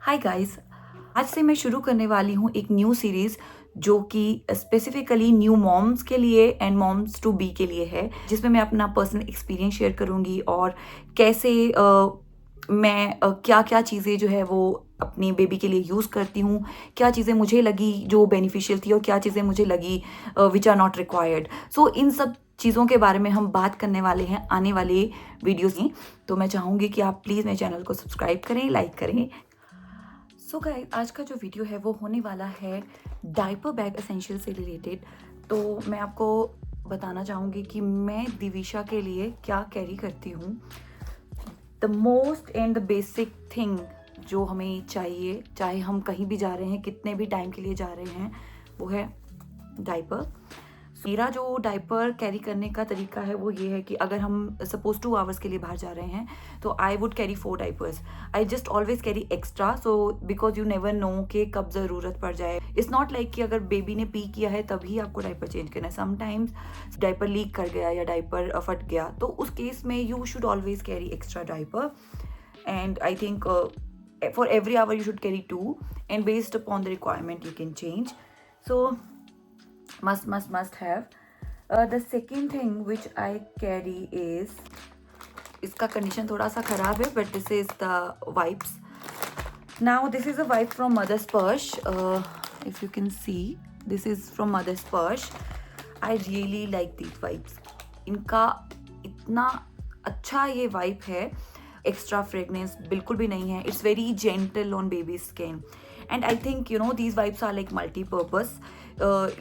Hi guys, आज से मैं शुरू करने वाली हूँ एक न्यू सीरीज़ जो कि स्पेसिफिकली न्यू मॉम्स के लिए एंड मॉम्स टू बी के लिए है, जिसमें मैं अपना पर्सनल एक्सपीरियंस शेयर करूँगी और कैसे मैं क्या-क्या चीज़ें जो है वो अपनी बेबी के लिए यूज़ करती हूँ, क्या चीज़ें मुझे लगी जो बेनिफिशियल थी और क्या चीज़ें मुझे लगी व्हिच आर नॉट रिक्वायर्ड। सो इन सब चीज़ों के बारे में हम बात करने वाले हैं आने वाले वीडियोज़ में। तो मैं चाहूँगी कि आप प्लीज़ मेरे चैनल को सब्सक्राइब करें, लाइक करें। सो गाइस, आज का जो वीडियो है वो होने वाला है डायपर बैग एसेंशियल से रिलेटेड। तो मैं आपको बताना चाहूँगी कि मैं दिविशा के लिए क्या कैरी करती हूँ। The most and the basic thing जो हमें चाहिए, चाहे हम कहीं भी जा रहे हैं, कितने भी टाइम के लिए जा रहे हैं, वो है डायपर। मेरा जो डायपर कैरी करने का तरीका है वो ये है कि अगर हम सपोज 2 आवर्स के लिए बाहर जा रहे हैं तो I would carry 4 diapers. I just always carry extra, so because you never know कि कब ज़रूरत पड़ जाए। इट्स नॉट लाइक कि अगर बेबी ने पी किया है तभी आपको डायपर चेंज करना है। समटाइम्स डायपर लीक कर गया या डायपर फट गया, तो उस केस में you should always carry extra diaper. And I think for every hour you should carry 2, and based upon the requirement you can change. So must have. The second thing which I carry is, इसका condition थोड़ा सा ख़राब है, but this is the wipes. Now this is a wipe from Mother's Purse. If you can see, this is from Mother's Purse. I really like these wipes. इनका इतना अच्छा ये wipe है, एक्स्ट्रा फ्रेगनेंस बिल्कुल भी नहीं है. It's very gentle on baby skin. And I think these wipes are like multi-purpose.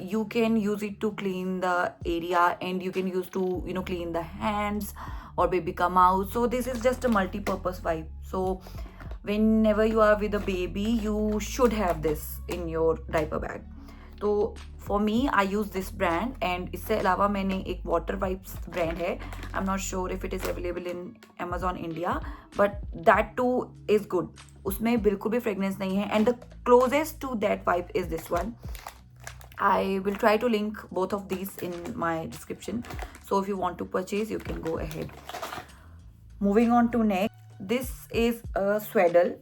You can use it to clean the area, and you can use to clean the hands or baby come out. So this is just a multi-purpose wipe. So whenever you are with a baby, you should have this in your diaper bag. तो for me I use this brand. And इससे अलावा मैंने एक water wipes brand है. I am not sure if it is available in Amazon India, but that too is good. उसमें बिल्कुल भी fragrance नहीं है. And the closest to that wipe is this one. I will try to link both of these in my description. So if you want to purchase, you can go ahead. Moving on to next, this is a swaddle.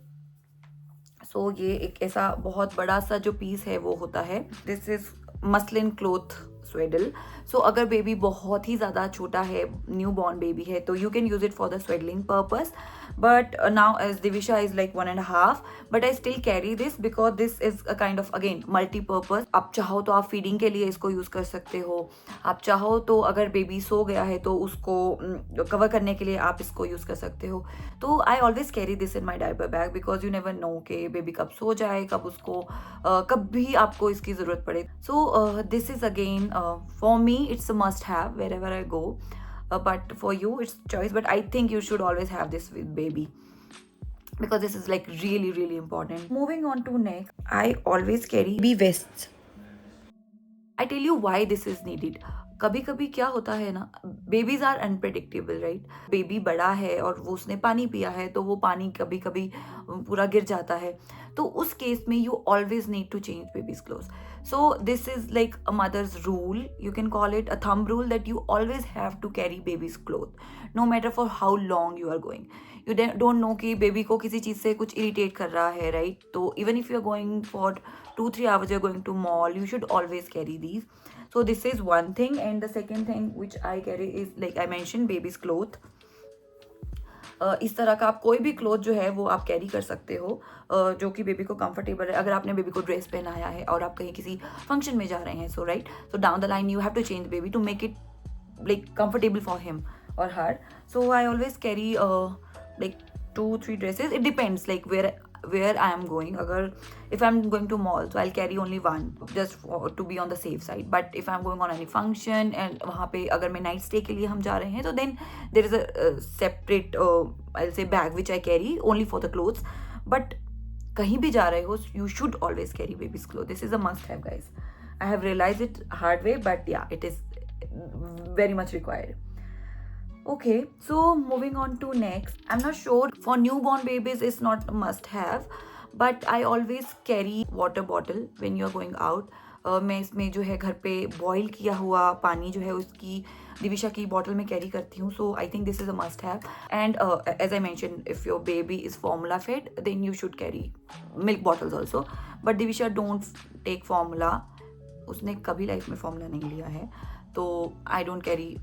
सो ये एक ऐसा बहुत बड़ा सा जो piece है वो होता है. This is muslin cloth swaddle. So अगर बेबी बहुत ही ज़्यादा छोटा है, न्यू बॉर्न बेबी है, तो you can use it for the swaddling purpose. But now as Divisha is like 1.5, but I still carry this because this is a kind of again multipurpose. आप चाहो तो आप फीडिंग के लिए इसको यूज़ कर सकते हो. आप चाहो तो अगर बेबी सो गया है तो उसको कवर करने के लिए आप इसको यूज़ कर सकते हो. तो I always carry this in my diaper bag because you never know कि बेबी कब सो जाए, कब उसको कब भी आपको इसकी ज़रूरत पड़े. So this is again for me it's a must have wherever I go. But for you it's choice, but I think you should always have this with baby because this is like really really important. Moving on to next, I always carry baby vests. I tell you why this is needed. कभी कभी क्या होता है ना, babies are unpredictable right. Baby बड़ा है और वो उसने पानी पिया है तो वो पानी कभी कभी पूरा गिर जाता है. तो उस केस में you always need to change baby's clothes. So this is like a mother's rule, you can call it a thumb rule, that you always have to carry baby's cloth no matter for how long you are going. You don't know कि baby को किसी चीज़ से कुछ irritate कर रहा है right. तो even if you are going for 2-3 hours, you're going to mall, you should always carry these. So this is one thing. And the second thing which I carry is, like I mentioned, baby's cloth. इस तरह का आप कोई भी cloth जो है वो आप कैरी कर सकते हो जो कि बेबी को कंफर्टेबल है. अगर आपने बेबी को ड्रेस पहनाया है और आप कहीं किसी फंक्शन में जा रहे हैं, so right, so down the line you have to change baby to make it like comfortable for him or her. So I always carry like 2-3 dresses. It depends like where I am going. Agar if I'm going to mall, so I'll carry only one just to be on the safe side. But if I'm going on any function and वहाँ पे अगर मैं night stay के लिए हम जा रहे हैं, तो then there is a separate I'll say bag which I carry only for the clothes. But कहीं भी जा रहे हो, you should always carry baby's clothes. This is a must have, guys. I have realized it hard way, but yeah, it is very much required. Okay, so moving on to next, I'm not sure for newborn babies it's not a must have, but I always carry water bottle when you're going out. मैं इसमें जो है घर पे boil किया हुआ पानी जो है उसकी दिविशा की बॉटल में कैरी करती हूँ. So I think this is a must have. And as I mention, if your baby is formula fed then you should carry milk bottles also. But Divisha don't take formula. उसने कभी life में formula नहीं लिया है, तो I don't carry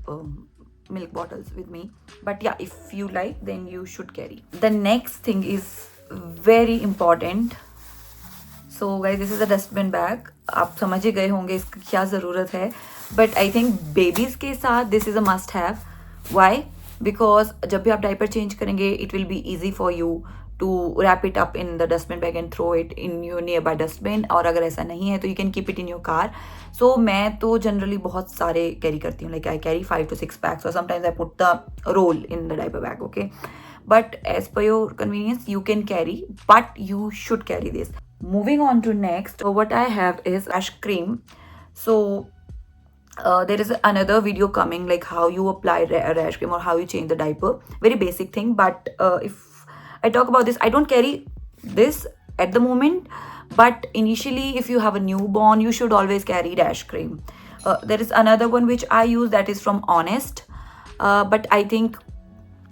milk bottles with me. But yeah, if you like, then you should carry. The next thing is very important. So guys, this is a dustbin bag. आप समझ ही गए होंगे इसकी क्या ज़रूरत है. But I think babies के साथ this is a must have. Why? Because जब भी आप डायपर चेंज करेंगे, it will be easy for you to wrap it up in the dustbin bag and throw it in your nearby dustbin. और अगर ऐसा नहीं है तो you can keep it in your car. So मैं तो generally बहुत सारे कैरी करती हूँ. Like I carry 5 to 6 packs, or sometimes I put the roll in the diaper bag. Okay, but as per your convenience you can carry, but you should carry this. Moving on to next, what I have is rash cream. So there is another video coming, like how you apply rash cream or how you change the diaper. Very basic thing, but if I talk about this, I don't carry this at the moment, but initially if you have a newborn, you should always carry rash cream. There is another one which I use, that is from Honest, but I think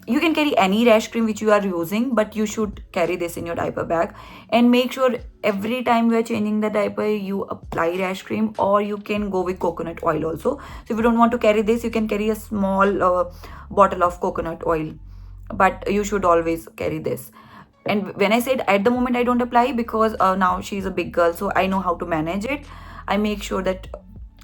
you can carry any rash cream which you are using, but you should carry this in your diaper bag. And make sure every time you are changing the diaper you apply rash cream, or you can go with coconut oil also. So if you don't want to carry this, you can carry a small bottle of coconut oil, but you should always carry this. And when I said at the moment I don't apply, because now she's a big girl, so I know how to manage it. I make sure that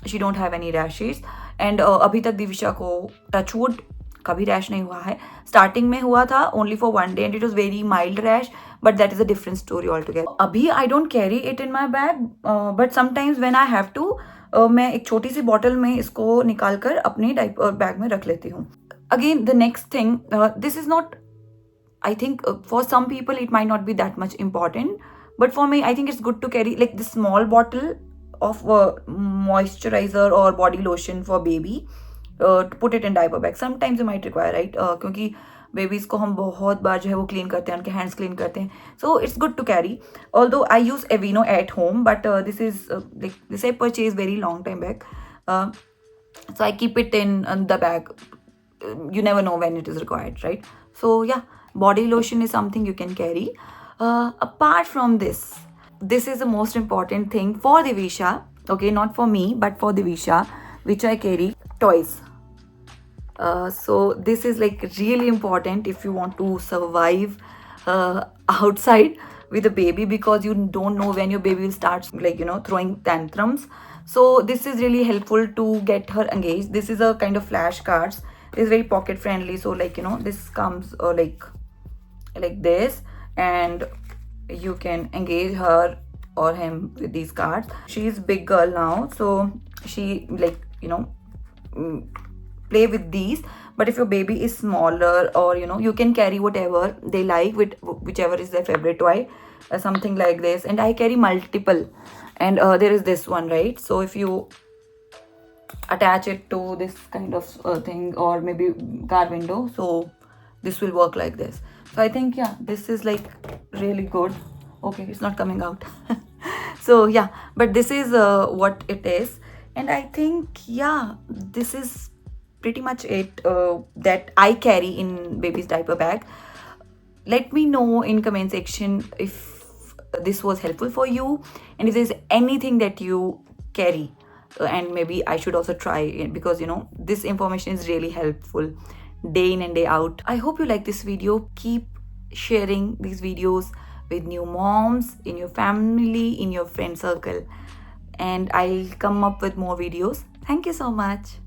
she don't have any rashes. And अभी तक दिविशा को touch wood कभी rash नहीं हुआ है. Starting में हुआ था only for 1 day and it was very mild rash, but that is a different story altogether. अभी I don't carry it in my bag, but sometimes when I have to, मैं एक छोटी सी बॉटल में इसको निकाल कर अपने डाइपर बैग में रख लेती हूँ. Again, the next thing, this is not, I think for some people it might not be that much important, but for me I think it's good to carry like this small bottle of moisturizer or body lotion for baby, to put it in diaper bag. Sometimes you might require, right? क्योंकि babies को हम बहुत बार जो है वो clean करते हैं, उनके हैंड्स क्लीन करते हैं. So it's good to carry. Although I use Aveeno at home, but this is this I purchase very long time back. So I keep it in the bag. You never know when it is required, right? So yeah, body lotion is something you can carry. Apart from this, this is the most important thing for Divisha. Okay, not for me, but for Divisha, which I carry toys. So this is like really important if you want to survive outside with a baby, because you don't know when your baby will start, like, you know, throwing tantrums. So this is really helpful to get her engaged. This is a kind of flashcards. It's very pocket friendly, so like, you know, this comes like this, and you can engage her or him with these cards. She's big girl now, so she, like, you know, play with these. But if your baby is smaller, or you know, you can carry whatever they like, with whichever is their favorite toy, something like this. And I carry multiple, and there is this one, right? So if you attach it to this kind of thing, or maybe car window, so this will work like this. So I think, yeah, this is like really good. Okay, it's not coming out. So yeah, but this is what it is. And I think, yeah, this is pretty much it that I carry in baby's diaper bag. Let me know in comment section if this was helpful for you, and if there's anything that you carry, and maybe I should also try it, because you know, this information is really helpful day in and day out. I hope you like this video. Keep sharing these videos with new moms, in your family, in your friend circle, and I'll come up with more videos. Thank you so much.